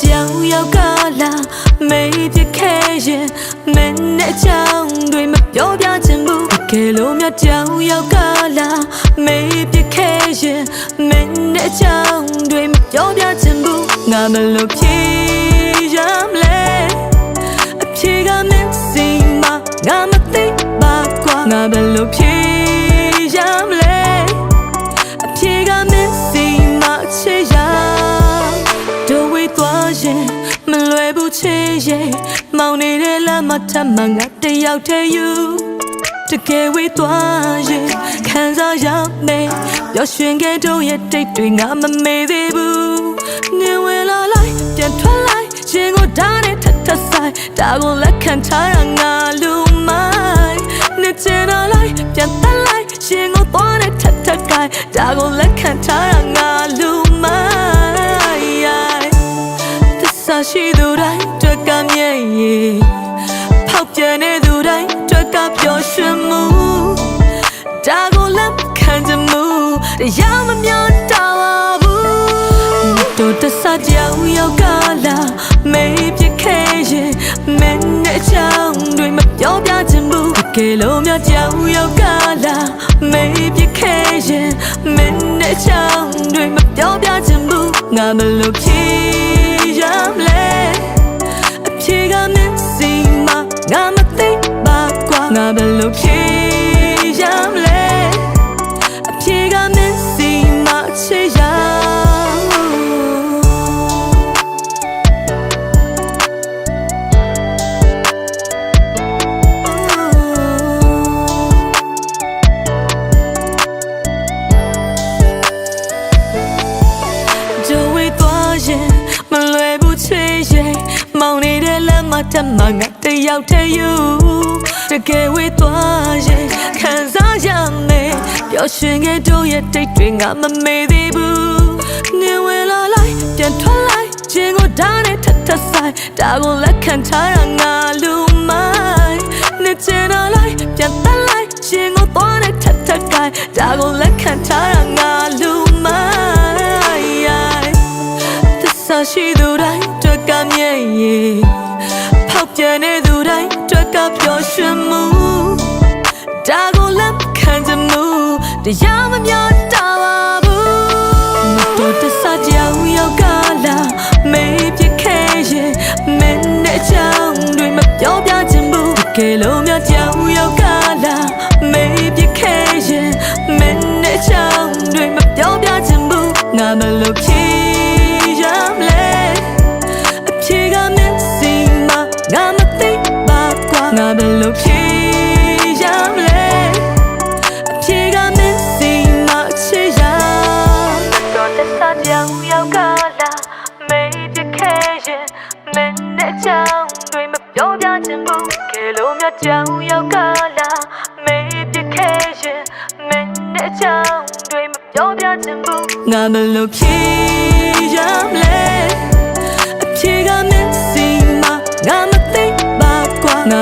ကြောင်ရောက်ကလာမေးပြခဲ့ရင်မင်းနဲ့ချောင်းတွေမပြောပြချင်ဘူးတကယ်လို့မြတ်ကြောင်ရောက်ကလာမေးပြခဲ့ရင်မင်းနဲ့ချောင်းတွေမပြောပြချင်ဘူးငါမလို့ဖြေရမလဲအဖြေကမင်းစီမငါမသိပါကွာငါဘယ်လိုဖြေရမလဲအဖြေကမင်းစီမချေရတို့ဝေးသွားရင်မလွယ်ဘူးချေရဲ့မောင်နေတဲ့လမ်းမှာထပ်မှငါတယောက်တည်းယူတကယ်ဝေးသွားရင်ခံစားရမယ်ပျော်ရွှင်ခဲ့တို့ရဲ့တိတ်တွေငါမမေ့သေးဘူးနေဝင်လာလိုက်ပြန်ထွက်လိုက်ရင်ကိုဓာတ်နဲ့ထပ်ထပ်ဆိုင်ဒါကိုလက်ခံထားရငါလူမိုင်းနေချင်တော့လိုက်ပြန်တက်လိုက်ရင်ကိုသွားနဲ့ထပ်ထပ်ကိုင်ဒါကိုလက်ခံထားရငါလူမိုင်းသစ္စာရှိသူတိုင်းတွက်ကမြဲရဲ့ဖောက်ပြန်နေသူတိုင်းတွက်ကပျော်ရွှင်မှုဒါကိုလက်ခံချင်မှုတရားမမျောတာပါဘူးတို့တဆကြောင်ရောက်ကလာမေးပြခဲ့ရင်မင်းနဲ့ချောင်းတွေမပြောပြချင်ဘူးတကယ်လို့မြတ်ကြောင်ရောက်ကလာမေးပြခဲ့ရင်မင်းနဲ့ချောင်းတွေမပြောပြချင်ဘူးငါမလို့ဖြေရမလဲအဖြေကမင်းစီမငါမသိပါကွာငါဘယ်လိုဖြေရမလဲအဖြေကမင်းစီမချေရမောင်နေတဲ့လမ်းမှာထပ်မှငါတယောက်တည်းယူတကယ်ဝေးသွားရင်ခံစားရမယ်ပျော်ရွှင်ခဲ့တို့ရဲ့တိတ်တွေငါမမေ့သေးဘူးနေဝင်လာလိုက်ပြန်ထွက်လိုက်ရင်ကိုဓာတ်နဲ့ထပ်ထပ်ဆိုင်ဒါကိုလက်ခံထားရငါလူမိုင်းနေချင်တော့လိုက်ပြန်တက်လိုက်ရင်ကိုသွားနဲ့ထပ်ထပ်ကိုင်ဒါကိုလက်ခံထားရငါလူမိုင်းသစ္စာရှိသူတိုင်းတွက်ကမြဲရဲ့ဖောက်ပြန်နေသူတိုင်းတွက်ကပျော်ရွှင်မှုဒါကိုလက်ခံချင်မှုတရားမမျောတာပါဘူးတို့တဆကြောင်ရောက်ကလာမေးပြခဲ့ရင်မင်းနဲ့ချောင်းတွေမပြောပြချင်ဘူးတကယ်လို့မြတ်ကြောင်ရောက်ကလာမေးပြခဲ့ရင်မင်းနဲ့ချောင်းတွေမပြောပြချင်ဘူးငါမလို့ဖြေရမလဲအဖြေကမင်းစီမငါမသိပါကွာငါဘယ်လိုဖြေရမလဲအဖြေကမင်းစီမချေရတော့တဆကြောင်ရောက်ကလာမေးပြခဲ့ရင်မင်းနဲ့ချောင်းတွေမပြောပြချင်ဘူးကဲလို့မြတ်ကြောင်ရောက်ကလာမေးပြခဲ့ရင်မင်းနဲ့ချောင်းတွေမပြောပြချင်ဘူးငါမလို့ဖြေရမလဲအဖြေကမင်းစီမငါမသိပါကွာငါ